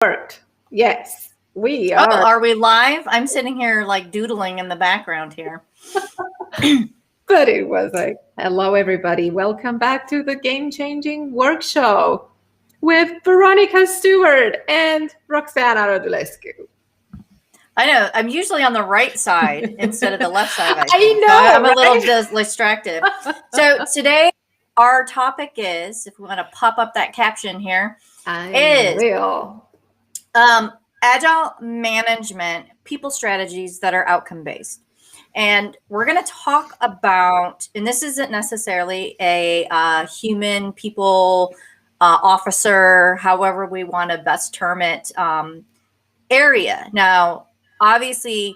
Worked. Yes, we Oh, are. are we live? I'm sitting here like doodling in the background here. But it was like, hello, everybody. Welcome back to the Game Changing Work Show with Veronica Stewart and Roxana Radulescu. I know. I'm usually on the right side instead of the left side. I I think. So know, I'm a little right? distracted. So today, our topic is, if we want to pop up that caption here, I will. agile management, people strategies that are outcome based. And we're going to talk about, and this isn't necessarily a human people officer, however we want to best term it, area. Now, obviously,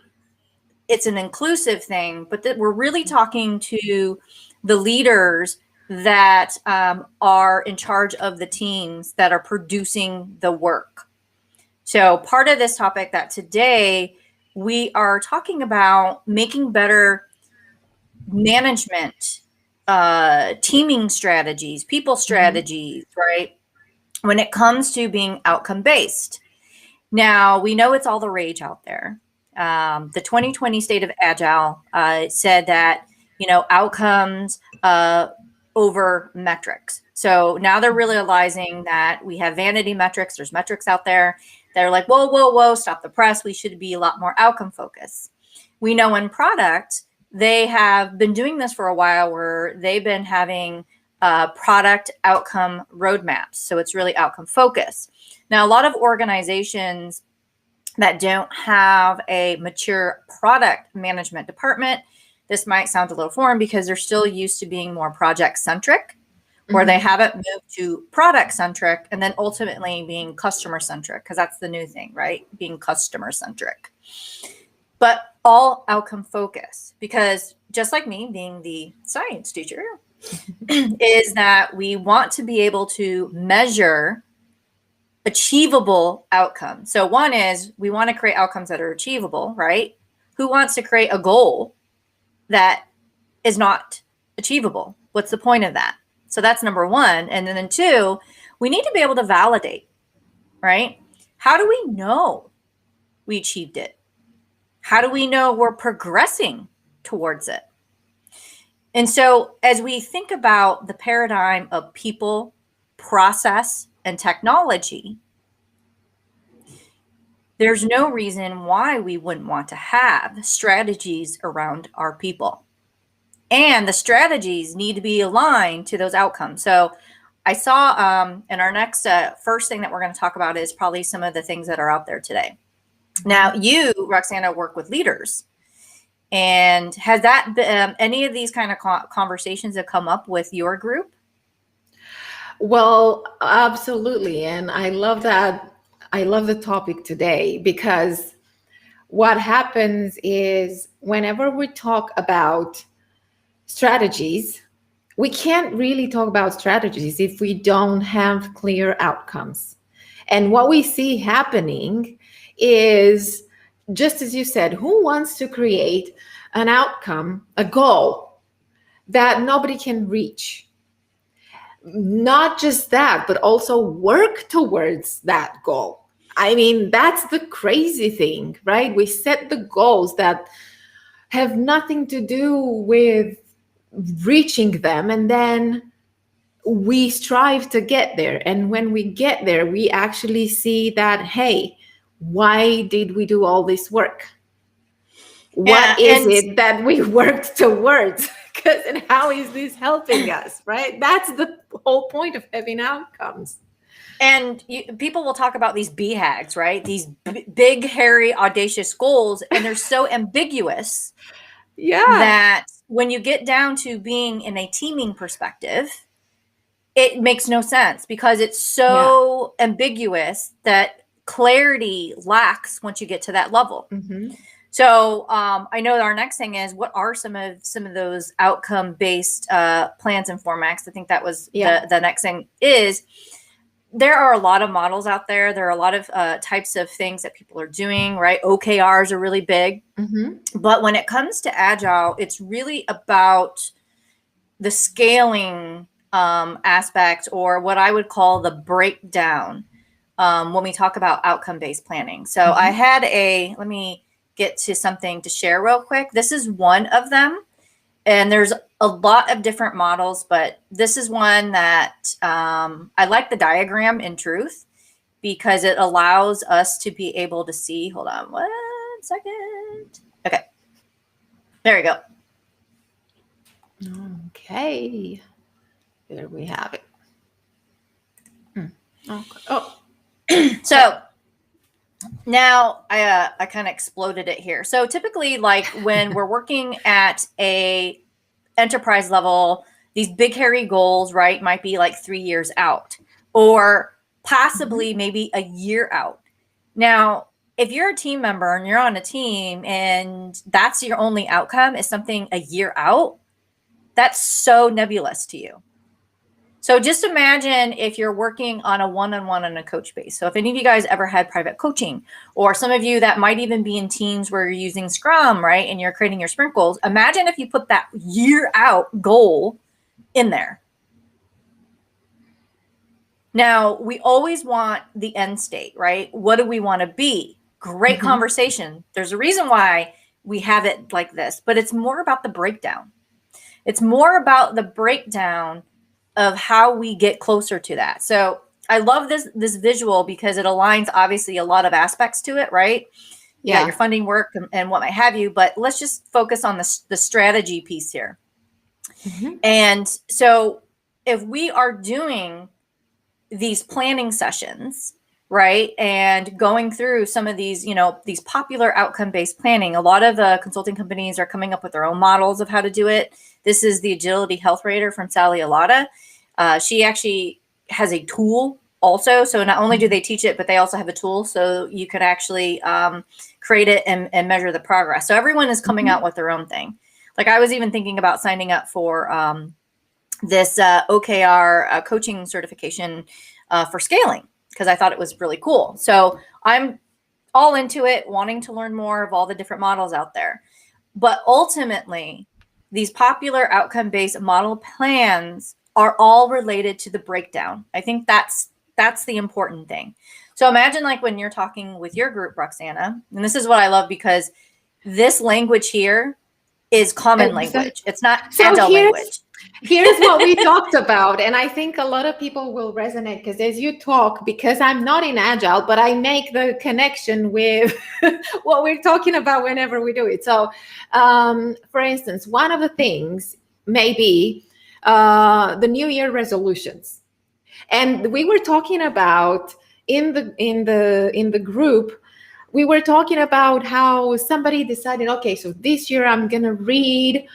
it's an inclusive thing, but that we're really talking to the leaders that are in charge of the teams that are producing the work. So part of this topic that today we are talking about making better management, teaming strategies, people strategies, right? When it comes to being outcome based. Now, we know it's all the rage out there. The 2020 State of Agile said that, outcomes over metrics. So now they're realizing that we have vanity metrics. There's metrics out there. They're like, whoa, whoa, whoa, stop the press. We should be a lot more outcome focused. We know in product, they have been doing this for a while where they've been having product outcome roadmaps. So it's really outcome focused. Now, a lot of organizations that don't have a mature product management department, this might sound a little foreign because they're still used to being more project centric, where they haven't moved to product centric and then ultimately being customer centric, because that's the new thing, right? Being customer centric. But all outcome focused, because just like me being the science teacher, is that we want to be able to measure achievable outcomes. So one is we want to create outcomes that are achievable, right? Who wants to create a goal that is not achievable? What's the point of that? So that's number one. And then two, we need to be able to validate, right? How do we know we achieved it? How do we know we're progressing towards it? And so as we think about the paradigm of people, process, and technology, there's no reason why we wouldn't want to have strategies around our people. And the strategies need to be aligned to those outcomes. So I saw in our next first thing that we're going to talk about is probably some of the things that are out there today. Now, you, Roxana, work with leaders. And has that been, any of these kind of conversations that come up with your group? Well, absolutely. And I love that. I love the topic today because what happens is whenever we talk about strategies, we can't really talk about strategies if we don't have clear outcomes. And what we see happening is, just as you said, who wants to create an outcome, a goal that nobody can reach? Not just that, but also work towards that goal. I mean, that's the crazy thing, right? We set the goals that have nothing to do with reaching them, and then we strive to get there. And when we get there, we actually see that, hey, why did we do all this work? What is it that we worked towards? And how is this helping us, right? That's the whole point of having outcomes. And people will talk about these BHAGs, right? These big, hairy, audacious goals, and they're so ambiguous that when you get down to being in a teaming perspective, it makes no sense because it's so ambiguous that clarity lacks once you get to that level. So I know our next thing is, what are some of those outcome-based plans and formats? I think that was the next thing is, there are a lot of models out there. There are a lot of types of things that people are doing, right? OKRs are really big. But when it comes to Agile, it's really about the scaling aspect, or what I would call the breakdown when we talk about outcome-based planning. So I had let me get to something to share real quick. This is one of them. And there's a lot of different models, but this is one that I like the diagram in truth because it allows us to be able to see. Hold on 1 second. Okay. There we go. Okay. There we have it. Okay. Oh. So now I kind of exploded it here. So typically, like when we're working at a enterprise level, these big hairy goals, right, might be like 3 years out or possibly maybe a year out. Now, if you're a team member and you're on a team and that's your only outcome is something a year out, that's so nebulous to you. So just imagine if you're working on a one-on-one on a coach base. So if any of you guys ever had private coaching, or some of you that might even be in teams where you're using Scrum, right, and you're creating your sprint goals, imagine if you put that year out goal in there. Now, we always want the end state, right? What do we want to be? Great conversation. There's a reason why we have it like this, but it's more about the breakdown. It's more about the breakdown of how we get closer to that. So I love this visual because it aligns obviously a lot of aspects to it, right? Yeah, your funding work and what might have you, but let's just focus on the strategy piece here. And so if we are doing these planning sessions, right, and going through some of these, these popular outcome-based planning, a lot of consulting companies are coming up with their own models of how to do it. This is the Agility Health Rater from Sally Alata. She actually has a tool also. So not only do they teach it, but they also have a tool so you can actually create it and measure the progress. So everyone is coming out with their own thing. Like I was even thinking about signing up for this OKR coaching certification for scaling because I thought it was really cool. So I'm all into it, wanting to learn more of all the different models out there. But ultimately, these popular outcome-based model plans are all related to the breakdown. I think that's the important thing. So imagine like when you're talking with your group, Roxana, and this is what I love because this language here is common language. It's not agile language. Here's what we talked about. And I think a lot of people will resonate because as you talk, because I'm not in Agile, but I make the connection with what we're talking about whenever we do it. So, for instance, one of the things may be the New Year resolutions. And we were talking about in the group, we were talking about how somebody decided, okay, so this year I'm going to read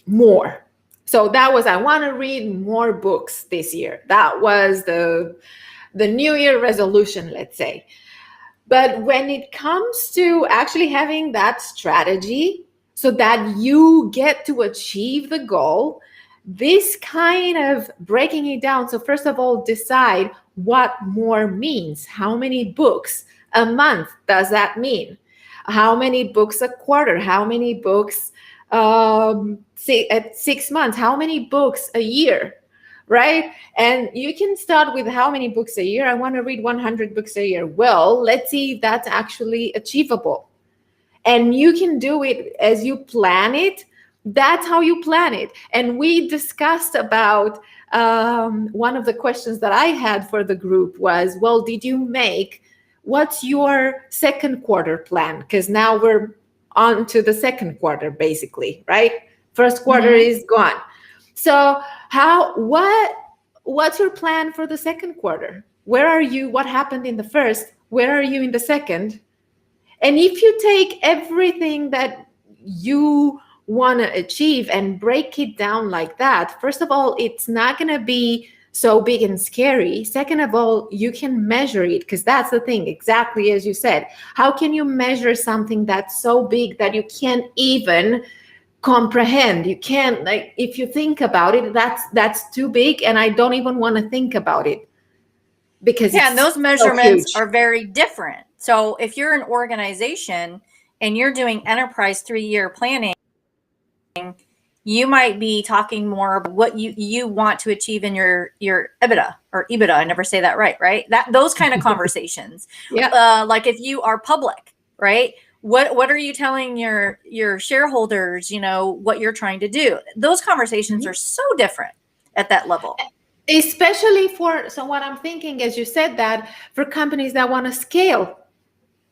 more. So that was, I want to read more books this year. That was the New Year resolution, let's say. But when it comes to actually having that strategy so that you get to achieve the goal, this kind of breaking it down. So first of all, decide what more means. How many books a month does that mean? How many books a quarter? How many books at 6 months? How many books a year? Right? And you can start with how many books a year? I want to read 100 books a year. Well, let's see if that's actually achievable. And you can do it as you plan it. That's how you plan it. And we discussed about one of the questions that I had for the group was, well, what's your second quarter plan? Because now we're on to the second quarter, basically, right? First quarter is gone. So what's your plan for the second quarter? Where are you? What happened in the first? Where are you in the second? And if you take everything that you want to achieve and break it down like that, first of all, it's not going to be so big and scary. Second of all, you can measure it because that's the thing, exactly as you said. How can you measure something that's so big that you can't even comprehend? You can't, like, if you think about it, that's too big and I don't even want to think about it because and those measurements are very different. So if you're an organization and you're doing enterprise 3-year planning, You might be talking more about what you want to achieve in your EBITDA or EBITDA. I never say that right? Those kind of conversations. Yeah. Like if you are public, right? What are you telling your shareholders, what you're trying to do? Those conversations are so different at that level. Especially so what I'm thinking, as you said, that for companies that want to scale,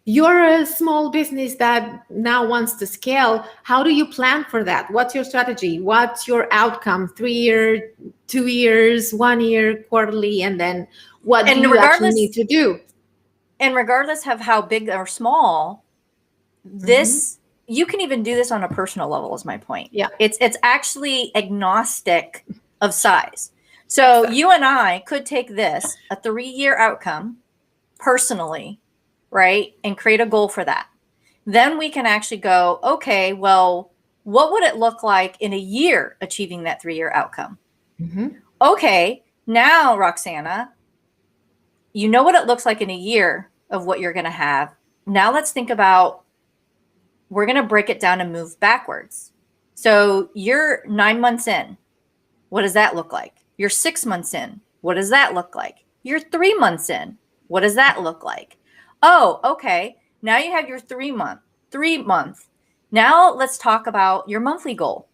you're a small business that now wants to scale. How do you plan for that? What's your strategy? What's your outcome? 3 year, 2 years, 1 year, quarterly, and then what do you actually need to do? And regardless of how big or small, this you can even do this on a personal level, is my point. Yeah. It's actually agnostic of size. So you and I could take this, a 3-year outcome personally, right? And create a goal for that. Then we can actually go, okay, well, what would it look like in a year achieving that 3-year outcome? Okay, now, Roxana, you know what it looks like in a year of what you're going to have. Now let's think about, we're going to break it down and move backwards. So you're 9 months in. What does that look like? You're 6 months in. What does that look like? You're 3 months in. What does that look like? Oh, okay. Now you have your 3 month. Now let's talk about your monthly goal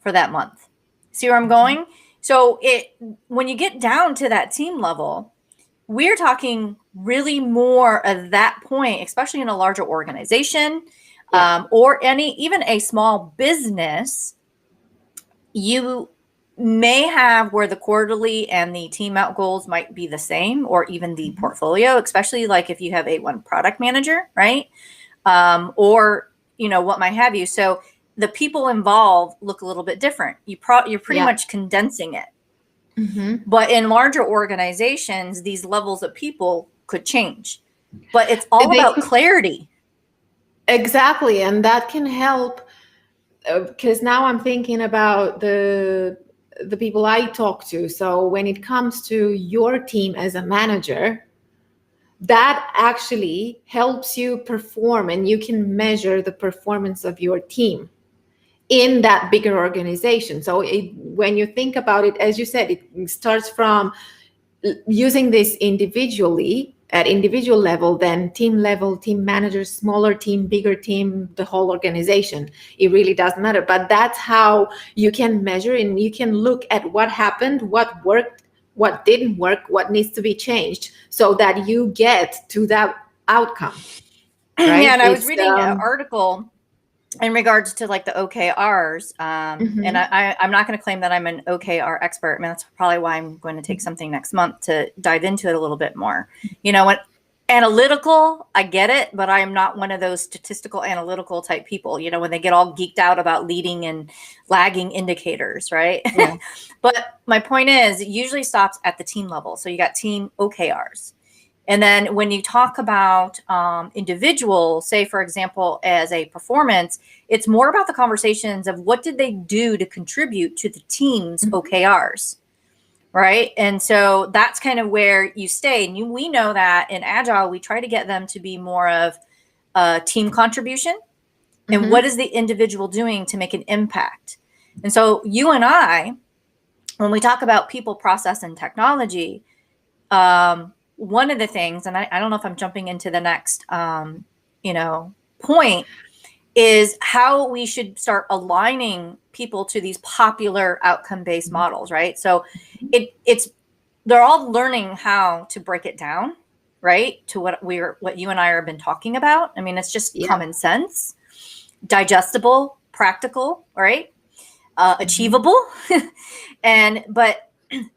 for that month. See where I'm going? So when you get down to that team level, we're talking really more at that point, especially in a larger organization, or even a small business. You may have where the quarterly and the team out goals might be the same, or even the portfolio, especially like if you have one product manager, right? Or, what might have you. So the people involved look a little bit different. You're pretty much condensing it. But in larger organizations, these levels of people could change. But it's all about clarity. Exactly. And that can help, because now I'm thinking about the people I talk to. So when it comes to your team as a manager, that actually helps you perform, and you can measure the performance of your team in that bigger organization. So when you think about it, as you said, it starts from using this individually at individual level, then team level, team managers, smaller team, bigger team, the whole organization. It really doesn't matter. But that's how you can measure, and you can look at what happened, what worked, what didn't work, what needs to be changed, so that you get to that outcome. Right? Yeah, and I was reading an article in regards to like the OKRs. And I'm not going to claim that I'm an OKR expert. I mean, that's probably why I'm going to take something next month to dive into it a little bit more. When analytical, I get it, but I am not one of those statistical analytical type people, when they get all geeked out about leading and lagging indicators, right? Yeah. But my point is, it usually stops at the team level. So you got team OKRs. And then when you talk about individual, say, for example, as a performance, it's more about the conversations of what did they do to contribute to the team's OKRs, right? And so that's kind of where you stay. And we know that in Agile, we try to get them to be more of a team contribution. And what is the individual doing to make an impact? And so you and I, when we talk about people, process, and technology, one of the things, and I don't know if I'm jumping into the next, point, is how we should start aligning people to these popular outcome-based models, right? So they're all learning how to break it down, right? To what you and I have been talking about. I mean, it's just common sense, digestible, practical, right? Achievable. But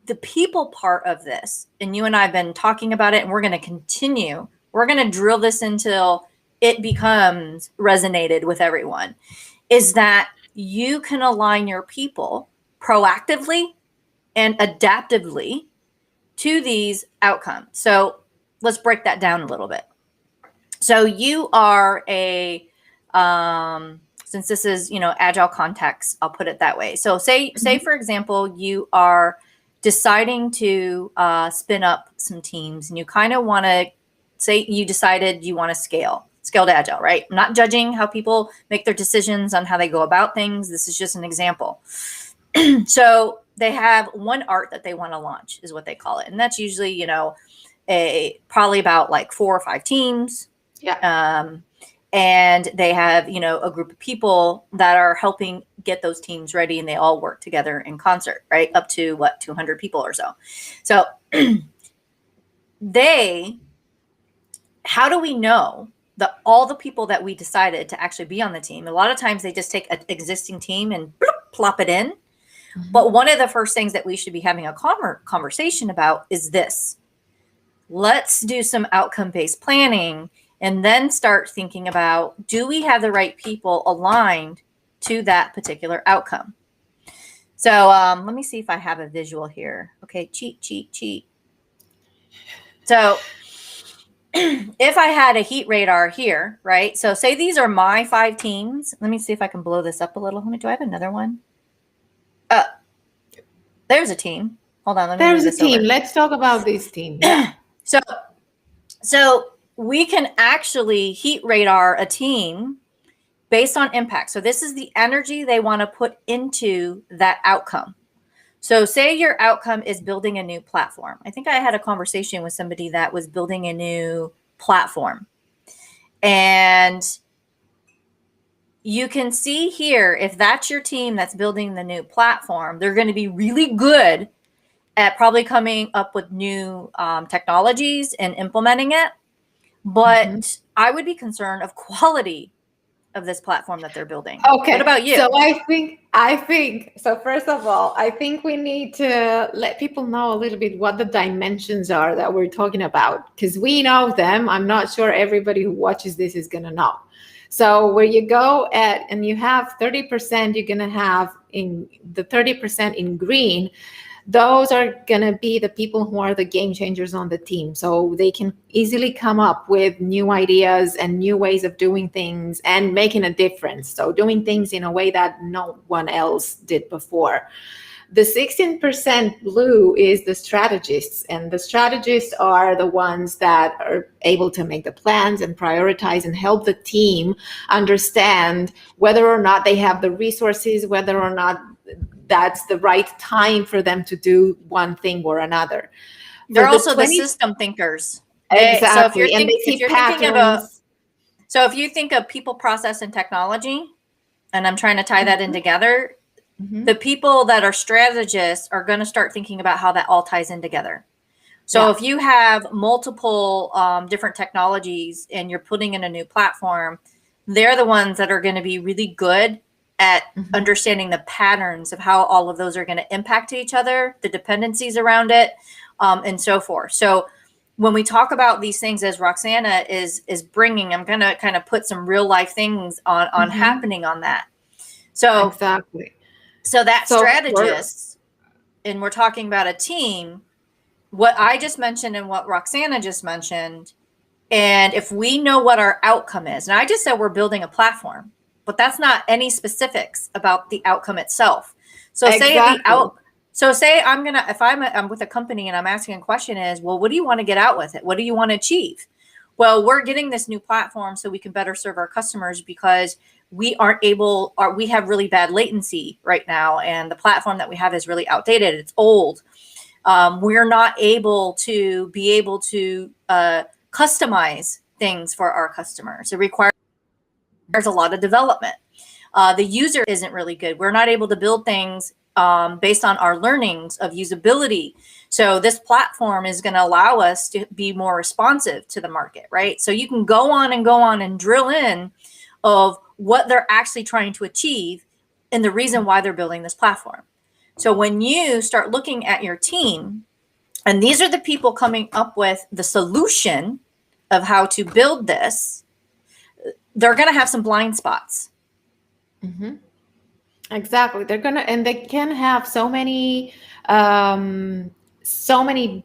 the people part of this, and you and I have been talking about it, and we're going to continue. We're going to drill this until it becomes resonated with everyone, is that you can align your people proactively and adaptively to these outcomes. So let's break that down a little bit. So you are since this is, Agile context, I'll put it that way. So say for example, you are deciding to spin up some teams, and you kind of want to say you decided you want to scale. Scaled Agile, right? I'm not judging how people make their decisions on how they go about things. This is just an example. So they have one art that they want to launch, is what they call it. And that's usually, you know, probably about like 4 or 5 teams. Yeah. And they have, you know, a group of people that are helping get those teams ready, and they all work together in concert, right? Up to 200 people or so. So how do we know that all the people that we decided to actually be on the team? A lot of times they just take an existing team and plop it in. Mm-hmm. But one of the first things that we should be having a conversation about is this. Let's do some outcome-based planning and then start thinking about, do we have the right people aligned to that particular outcome? So let me see if I have a visual here. Okay, cheat. So if I had a heat radar here, right? So say these are my 5 teams. Let me see if I can blow this up a little. Do I have another one? There's a team. Hold on. There's a team. Let's talk about this team. Yeah. So we can actually heat radar a team based on impact. So this is the energy they want to put into that outcome. So say your outcome is building a new platform. I think I had a conversation with somebody that was building a new platform. And you can see here, if that's your team that's building the new platform, they're going to be really good at probably coming up with new technologies and implementing it. But I would be concerned of quality of this platform that they're building. Okay. What about you? So I think, so first of all, I think we need to let people know a little bit what the dimensions are that we're talking about, because we know them. I'm not sure everybody who watches this is going to know. So where you go at, and you have 30%, you're going to have in the 30% in green, those are going to be the people who are the game changers on the team. So they can easily come up with new ideas and new ways of doing things and making a difference. So doing things in a way that no one else did before. The 16% blue is the strategists, and the strategists are the ones that are able to make the plans and prioritize and help the team understand whether or not they have the resources, whether or not that's the right time for them to do one thing or another. They're also the system thinkers. Exactly. And they see patterns. So if you think of people, process, and technology, and I'm trying to tie that in together, the people that are strategists are going to start thinking about how that all ties in together. So if you have multiple different technologies and you're putting in a new platform, they're the ones that are going to be really good at understanding the patterns of how all of those are going to impact each other, the dependencies around it, and so forth. So when we talk about these things, as Roxana is bringing, I'm going to kind of put some real life things on happening on that. So exactly. So that strategist, and we're talking about a team, what I just mentioned and what Roxana just mentioned, and if we know what our outcome is, and I just said we're building a platform, but that's not any specifics about the outcome itself. So say I'm with a company and I'm asking a question is, well, what do you want to get out with it? What do you want to achieve? Well, we're getting this new platform so we can better serve our customers because we have really bad latency right now. And the platform that we have is really outdated. It's old. We're not able to customize things for our customers. It requires a lot of development. The user isn't really good. We're not able to build things based on our learnings of usability. So this platform is going to allow us to be more responsive to the market, right? So you can go on and drill in of what they're actually trying to achieve and the reason why they're building this platform. So when you start looking at your team, and these are the people coming up with the solution of how to build this, they're going to have some blind spots. Exactly. And they can have so many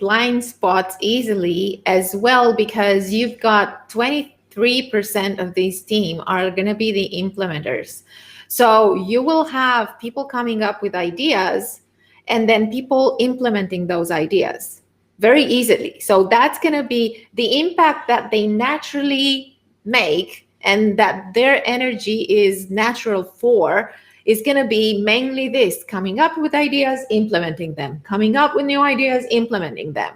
blind spots easily as well, because you've got 23% of this team are going to be the implementers. So you will have people coming up with ideas and then people implementing those ideas very easily. So that's going to be the impact that they naturally make and that their energy is natural for is going to be mainly this: coming up with ideas, implementing them, coming up with new ideas, implementing them.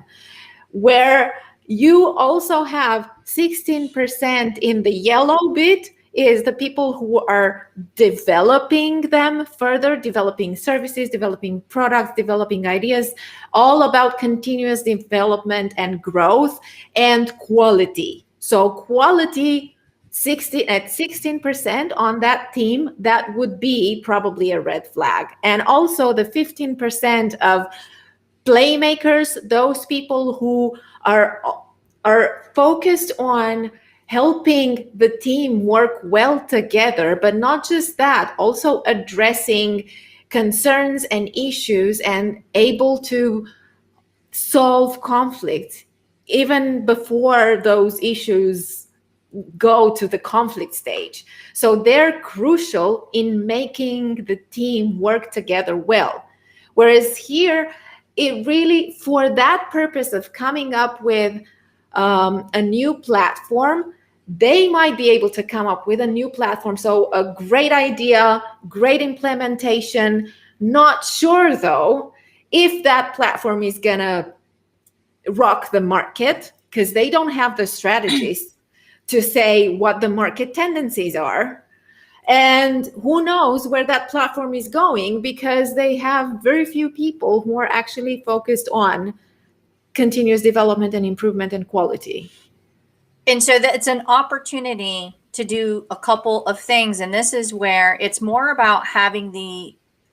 Where you also have 16% in the yellow bit is the people who are developing them further, developing services, developing products, developing ideas, all about continuous development and growth and quality. So quality, 16% on that team, that would be probably a red flag. And also the 15% of playmakers, those people who are focused on helping the team work well together, but not just that, also addressing concerns and issues and able to solve conflict even before those issues go to the conflict stage. So they're crucial in making the team work together well. Whereas here, it really, for that purpose of coming up with a new platform, they might be able to come up with a new platform. So a great idea, great implementation, not sure though if that platform is gonna rock the market because they don't have the strategies to say what the market tendencies are. And who knows where that platform is going because they have very few people who are actually focused on continuous development and improvement and quality. And so it's an opportunity to do a couple of things. And this is where it's more about having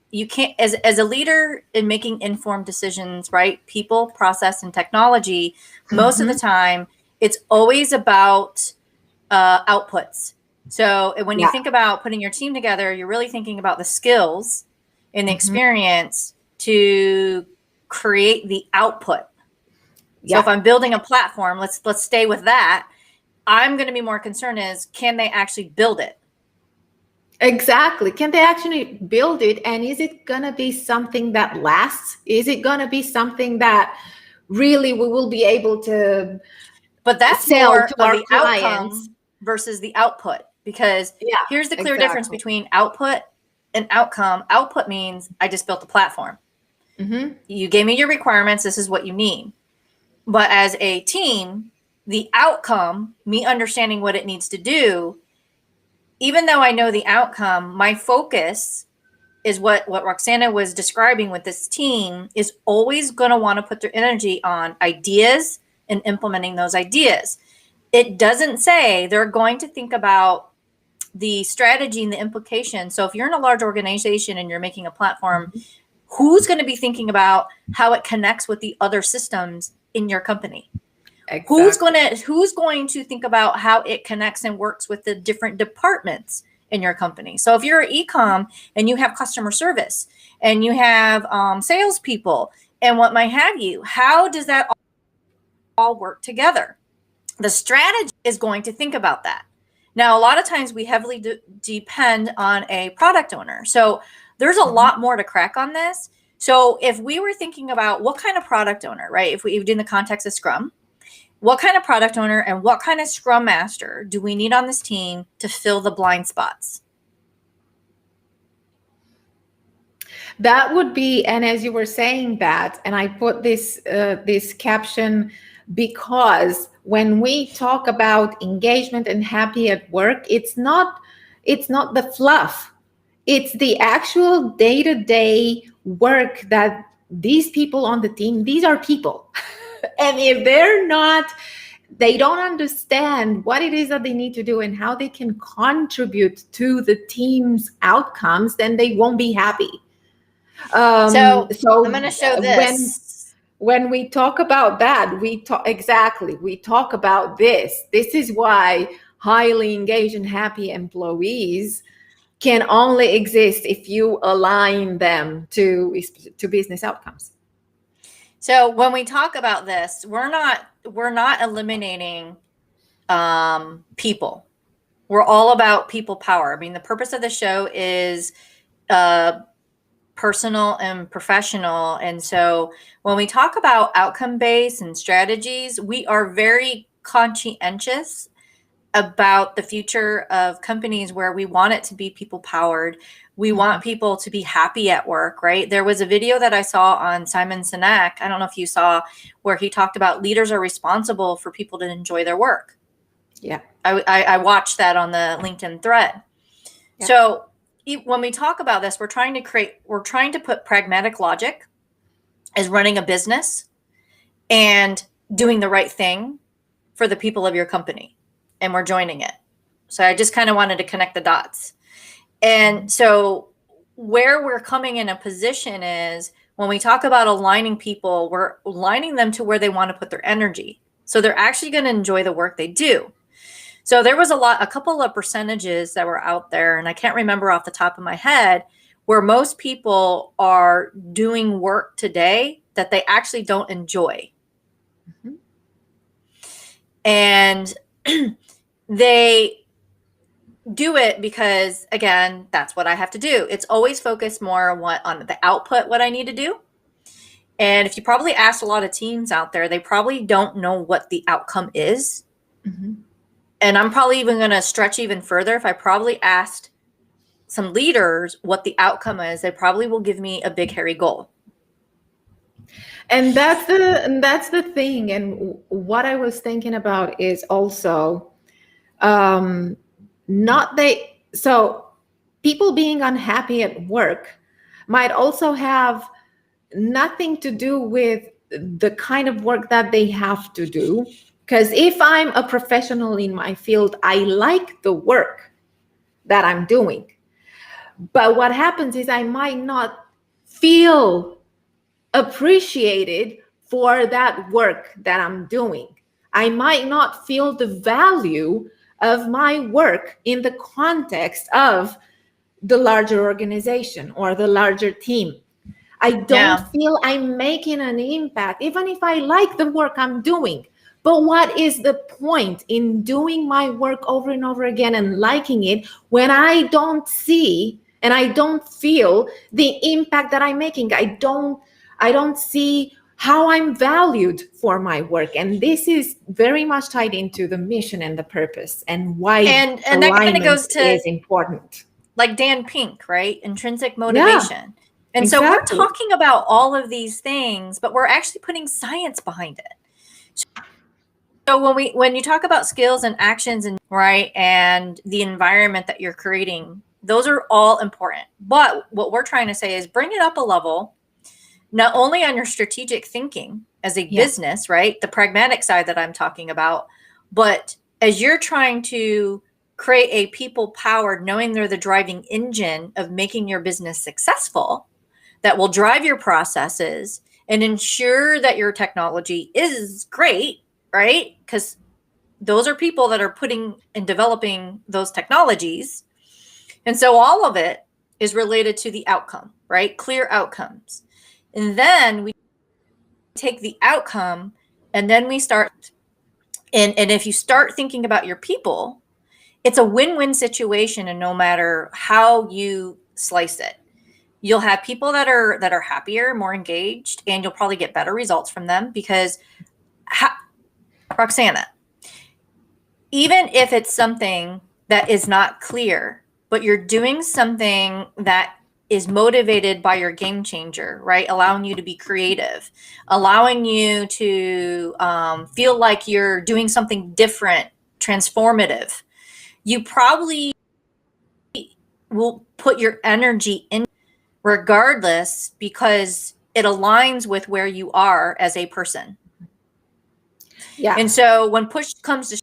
you can't, as a leader in making informed decisions, right? People, process, and technology, most of the time, it's always about outputs. So when you think about putting your team together, you're really thinking about the skills and the experience to create the output. So if I'm building a platform, let's stay with that. I'm going to be more concerned is, can they actually build it? Exactly. Can they actually build it? And is it going to be something that lasts? Is it going to be something that really we will be able to But that's sell more to of our the clients outcome versus the output. Because here's the clear difference between output and outcome. Output means I just built a platform. You gave me your requirements. This is what you need. But as a team, the outcome, me understanding what it needs to do, even though I know the outcome, my focus is what Roxana was describing with this team is always going to want to put their energy on ideas and implementing those ideas. It doesn't say they're going to think about the strategy and the implication. So if you're in a large organization and you're making a platform, who's going to be thinking about how it connects with the other systems in your company? Exactly. Who's going to think about how it connects and works with the different departments in your company? So if you're an e-com and you have customer service and you have salespeople and what might have you, how does that all work together? The strategy is going to think about that. Now, a lot of times we heavily depend on a product owner. So there's a lot more to crack on this. So if we were thinking about what kind of product owner, right? If we in the context of Scrum, what kind of product owner and what kind of Scrum Master do we need on this team to fill the blind spots? That would be, and as you were saying that, and I put this caption because when we talk about engagement and happy at work, it's not the fluff. It's the actual day-to-day work that these people on the team, these are people. And if they don't understand what it is that they need to do and how they can contribute to the team's outcomes, then they won't be happy. So I'm going to show this. When we talk about that, we talk about this. This is why highly engaged and happy employees can only exist if you align them to business outcomes. So when we talk about this, we're not eliminating people. We're all about people power. I mean, the purpose of the show is personal and professional. And so when we talk about outcome-based and strategies, we are very conscientious about the future of companies where we want it to be people powered. We want people to be happy at work, right? There was a video that I saw on Simon Sinek. I don't know if you saw, where he talked about leaders are responsible for people to enjoy their work. Yeah. I watched that on the LinkedIn thread. Yeah. So when we talk about this, we're trying to put pragmatic logic as running a business and doing the right thing for the people of your company. And we're joining it. So I just kind of wanted to connect the dots. And so where we're coming in a position is when we talk about aligning people, we're aligning them to where they want to put their energy. So they're actually going to enjoy the work they do. So there was a couple of percentages that were out there, and I can't remember off the top of my head, where most people are doing work today that they actually don't enjoy. Mm-hmm. And they do it because, again, that's what I have to do. It's always focused more on the output, what I need to do. And if you probably asked a lot of teams out there, they probably don't know what the outcome is. Mm-hmm. And I'm probably even going to stretch even further. If I probably asked some leaders what the outcome is, they probably will give me a big, hairy goal. And that's the thing. And what I was thinking about is also so people being unhappy at work might also have nothing to do with the kind of work that they have to do. Because if I'm a professional in my field, I like the work that I'm doing. But what happens is I might not feel appreciated for that work that I'm doing. I might not feel the value of my work in the context of the larger organization or the larger team. I don't feel I'm making an impact, even if I like the work I'm doing. But what is the point in doing my work over and over again and liking it when I don't see and I don't feel the impact that I'm making? I don't see how I'm valued for my work. And this is very much tied into the mission and the purpose and why and that kind of goes to is important. Like Dan Pink, right? Intrinsic motivation. Yeah, and exactly. So we're talking about all of these things, but we're actually putting science behind it. So when you talk about skills and actions and right and the environment that you're creating, those are all important. But what we're trying to say is bring it up a level, not only on your strategic thinking as a business, right? The pragmatic side that I'm talking about, but as you're trying to create a people-powered, knowing they're the driving engine of making your business successful, that will drive your processes and ensure that your technology is great, right? Because those are people that are putting and developing those technologies. And so all of it is related to the outcome, right? Clear outcomes. And then we take the outcome and then we start, and if you start thinking about your people, it's a win-win situation. And no matter how you slice it, you'll have people that are happier, more engaged, and you'll probably get better results from them because Roxana, even if it's something that is not clear, but you're doing something that is motivated by your game changer, right? Allowing you to be creative, allowing you to feel like you're doing something different, transformative. You probably will put your energy in regardless because it aligns with where you are as a person. Yeah. And so when push comes to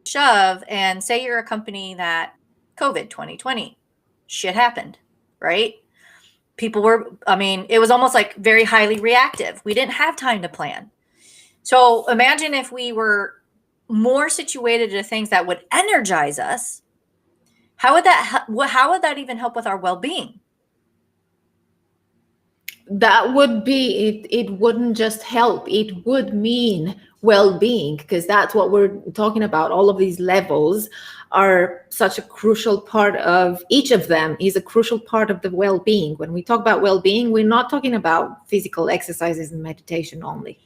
shove, and say you're a company that COVID 2020, shit happened, right? People were, it was almost like very highly reactive. We didn't have time to plan. So imagine if we were more situated to things that would energize us. How would that even help with our well-being? That would be it wouldn't just help, it would mean well-being, because that's what we're talking about. All of these levels are such a crucial part of, each of them is a crucial part of the well-being. When we talk about well-being, we're not talking about physical exercises and meditation only.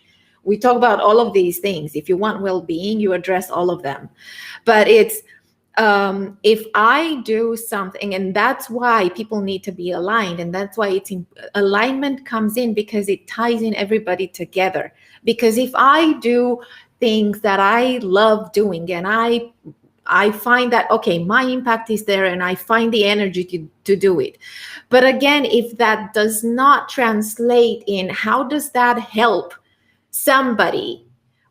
We talk about all of these things. If you want well-being, you address all of them. But it's if I do something, and that's why people need to be aligned, and that's why alignment comes in, because it ties in everybody together. Because if I do things that I love doing, and I find that, okay, my impact is there, and I find the energy to do it. But again, if that does not translate in, how does that help somebody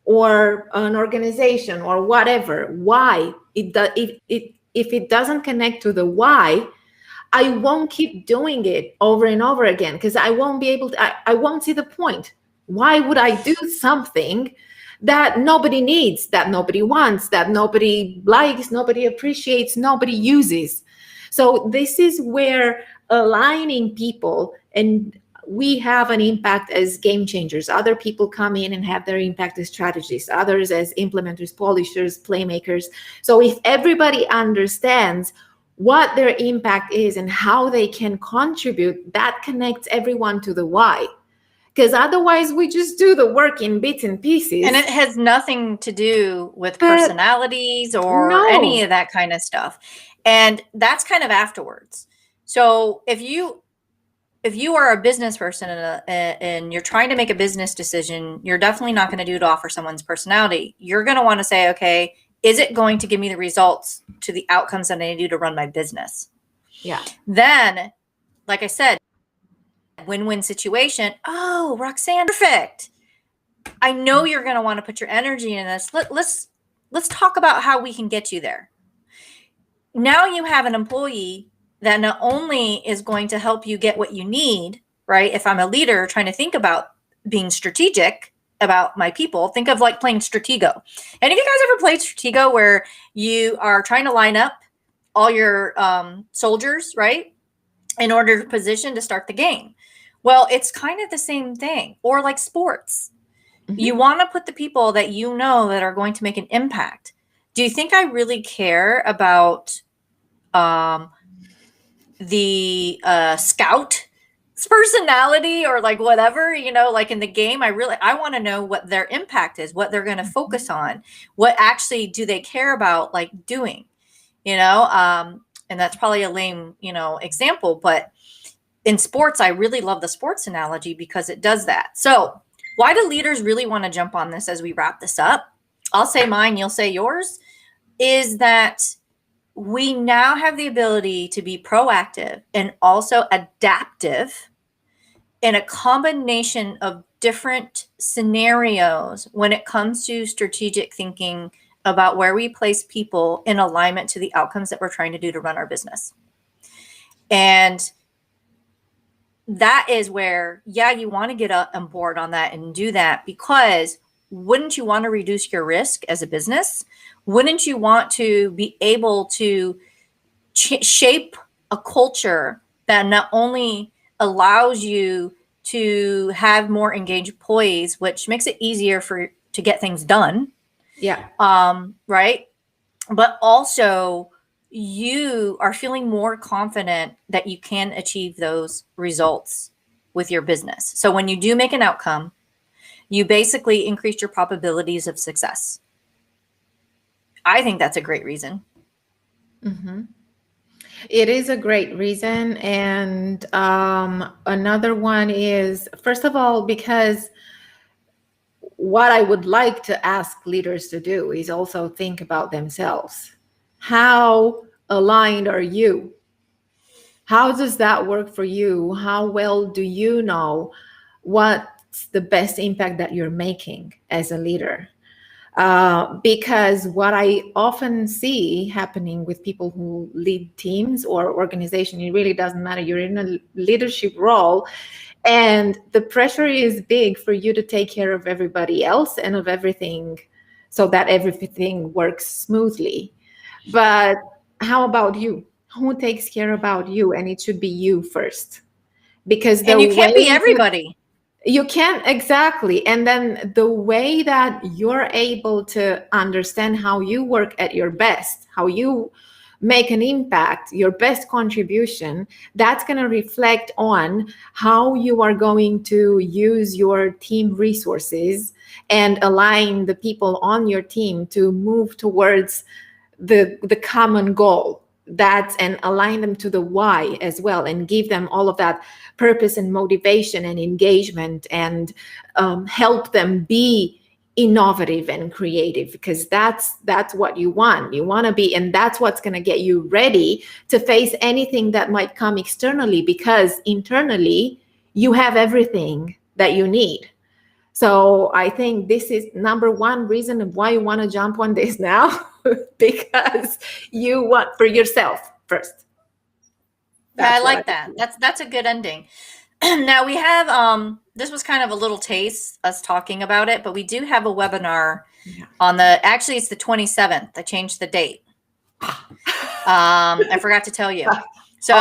or an organization or whatever? Why? If it doesn't connect to the why, I won't keep doing it over and over again, because I won't be able to, I won't see the point. Why would I do something that nobody needs, that nobody wants, that nobody likes, nobody appreciates, nobody uses? So this is where aligning people, and we have an impact as game changers. Other people come in and have their impact as strategists, others as implementers, polishers, playmakers. So if everybody understands what their impact is and how they can contribute, that connects everyone to the why. Because otherwise we just do the work in bits and pieces. And it has nothing to do with personalities or any of that kind of stuff. And that's kind of afterwards. So if you are a business person and you're trying to make a business decision, you're definitely not going to do it off for someone's personality. You're going to want to say, okay, is it going to give me the results to the outcomes that I need to run my business? Yeah. Then, like I said, win-win situation. Oh, Roxanne, perfect. I know you're going to want to put your energy in this. Let's talk about how we can get you there. Now you have an employee that not only is going to help you get what you need, right? If I'm a leader trying to think about being strategic about my people, think of like playing Stratego. Any of you guys ever played Stratego where you are trying to line up all your soldiers, right? In order to position to start the game. Well, it's kind of the same thing. Or like sports. Mm-hmm. You want to put the people that you know that are going to make an impact. Do you think I really care about the scout personality or like whatever, like in the game? I want to know what their impact is, what they're going to focus on, what actually do they care about like doing, and that's probably a lame, example, but in sports, I really love the sports analogy because it does that. So why do leaders really want to jump on this as we wrap this up? I'll say mine, you'll say yours, is that we now have the ability to be proactive and also adaptive in a combination of different scenarios when it comes to strategic thinking about where we place people in alignment to the outcomes that we're trying to do to run our business. And that is where, you want to get on board on that and do that, because wouldn't you want to reduce your risk as a business? Wouldn't you want to be able to shape a culture that not only allows you to have more engaged employees, which makes it easier to get things done? Yeah. Right. But also you are feeling more confident that you can achieve those results with your business. So when you do make an outcome, you basically increase your probabilities of success. I think that's a great reason. Mm-hmm. It is a great reason. And another one is, first of all, because what I would like to ask leaders to do is also think about themselves. How aligned are you? How does that work for you? How well do you know what's the best impact that you're making as a leader? Because what I often see happening with people who lead teams or organization, it really doesn't matter. You're in a leadership role, and the pressure is big for you to take care of everybody else and of everything so that everything works smoothly. But how about you? Who takes care about you? And it should be you first. Because and you can't be everybody. You can't, exactly. And then the way that you're able to understand how you work at your best, how you make an impact, your best contribution, that's going to reflect on how you are going to use your team resources and align the people on your team to move towards the common goal, and align them to the why as well, and give them all of that purpose and motivation and engagement, and help them be innovative and creative, because that's what you want to be, and that's what's going to get you ready to face anything that might come externally, because internally you have everything that you need. So I think this is number one reason of why you want to jump on this now, because you want for yourself first. Yeah, I like that. That's a good ending. Now we have this was kind of a little taste, us talking about it, but we do have a webinar on actually it's the 27th. I changed the date. I forgot to tell you. So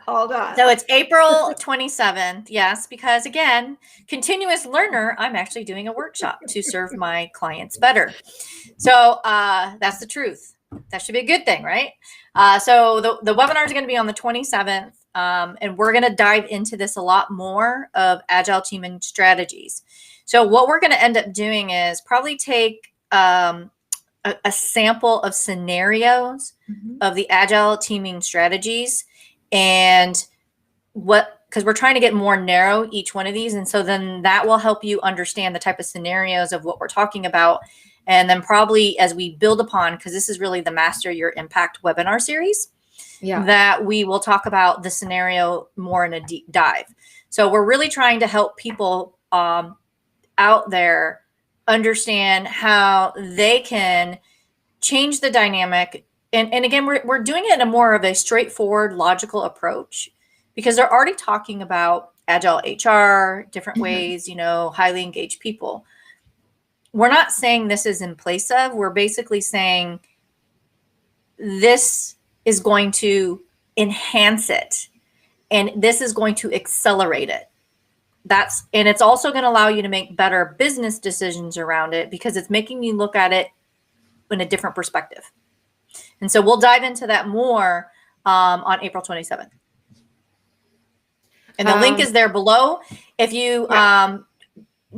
hold on. So it's April 27th. Yes, because again, continuous learner, I'm actually doing a workshop to serve my clients better. So that's the truth. That should be a good thing, right? So the webinar is going to be on the 27th. And we're going to dive into this a lot more of agile teaming strategies. So what we're going to end up doing is probably take a sample of scenarios of the agile teaming strategies, and because we're trying to get more narrow each one of these. And so then that will help you understand the type of scenarios of what we're talking about. And then probably as we build upon, because this is really the Master Your Impact webinar series, that we will talk about the scenario more in a deep dive. So we're really trying to help people out there understand how they can change the dynamic. And again, we're doing it in a more of a straightforward, logical approach, because they're already talking about agile HR, different ways, highly engaged people. We're not saying this is in place of, we're basically saying this is going to enhance it, and this is going to accelerate it. And it's also going to allow you to make better business decisions around it, because it's making you look at it in a different perspective. And so we'll dive into that more on April 27th. And the link is there below. If you,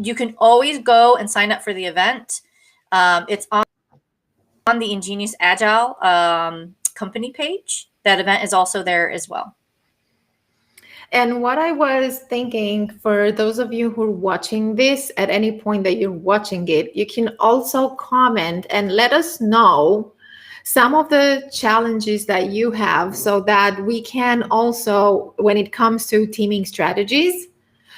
you can always go and sign up for the event. It's on the Ingenious Agile company page. That event is also there as well. And what I was thinking, for those of you who are watching this, at any point that you're watching it, you can also comment and let us know some of the challenges that you have, so that we can also, when it comes to teaming strategies,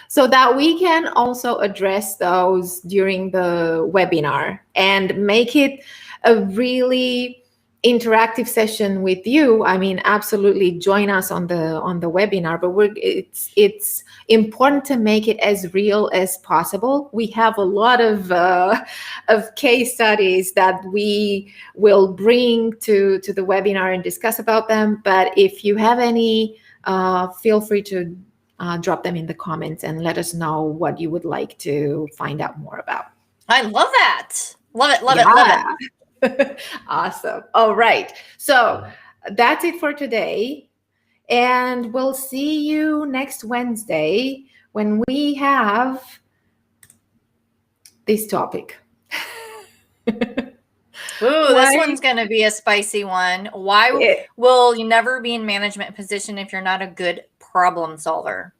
so that we can also address those during the webinar and make it a really interactive session with you. I mean, absolutely join us on the webinar, but it's important to make it as real as possible. We have a lot of case studies that we will bring to the webinar and discuss about them. But if you have any, feel free to drop them in the comments and let us know what you would like to find out more about. I love that. Love it, love it, love it. Awesome. All right. So that's it for today. And we'll see you next Wednesday when we have this topic. Ooh, this one's going to be a spicy one. Why will you never be in management position if you're not a good problem solver?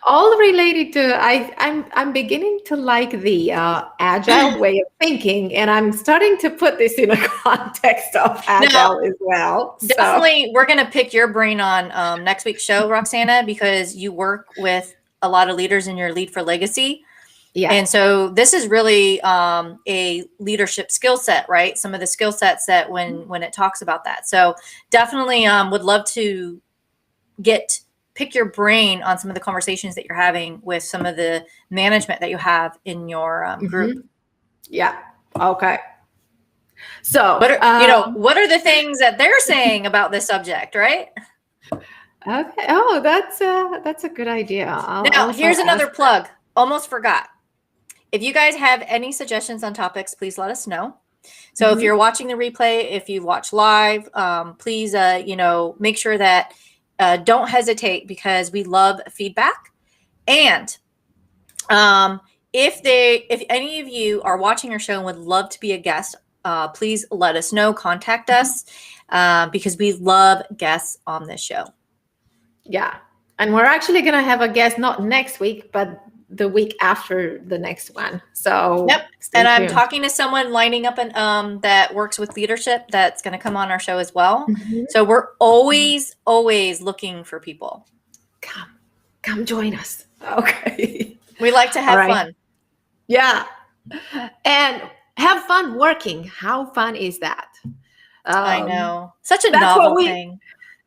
All related to, I'm beginning to like the agile way of thinking, and I'm starting to put this in a context of agile as well. Definitely, we're going to pick your brain on next week's show, Roxana, because you work with a lot of leaders in your Lead for Legacy. Yeah. And so this is really a leadership skill set, right? Some of the skill sets that when it talks about that. So definitely would love to pick your brain on some of the conversations that you're having with some of the management that you have in your group. Yeah. Okay. So, what are the things that they're saying about this subject, right? Okay. Oh, that's a good idea. Now, here's another plug. Almost forgot. If you guys have any suggestions on topics, please let us know. So if you're watching the replay, if you watch live, please, make sure that don't hesitate, because we love feedback. And If any of you are watching our show and would love to be a guest, please let us know. Contact us because we love guests on this show. Yeah. And we're actually going to have a guest not next week, but the week after the next one. So yep. stay And I'm tuned. talking to someone lining up that works with leadership that's going to come on our show as well. Mhm. So we're always looking for people. Come join us. Okay. We like to have fun. Yeah. And have fun working. How fun is that? I know. Such a novel thing.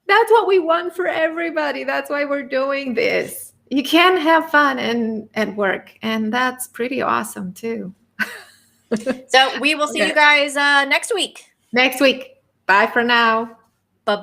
That's what we want for everybody. That's why we're doing this. You can have fun and work. And that's pretty awesome too. So we will see you guys next week. Next week. Bye for now.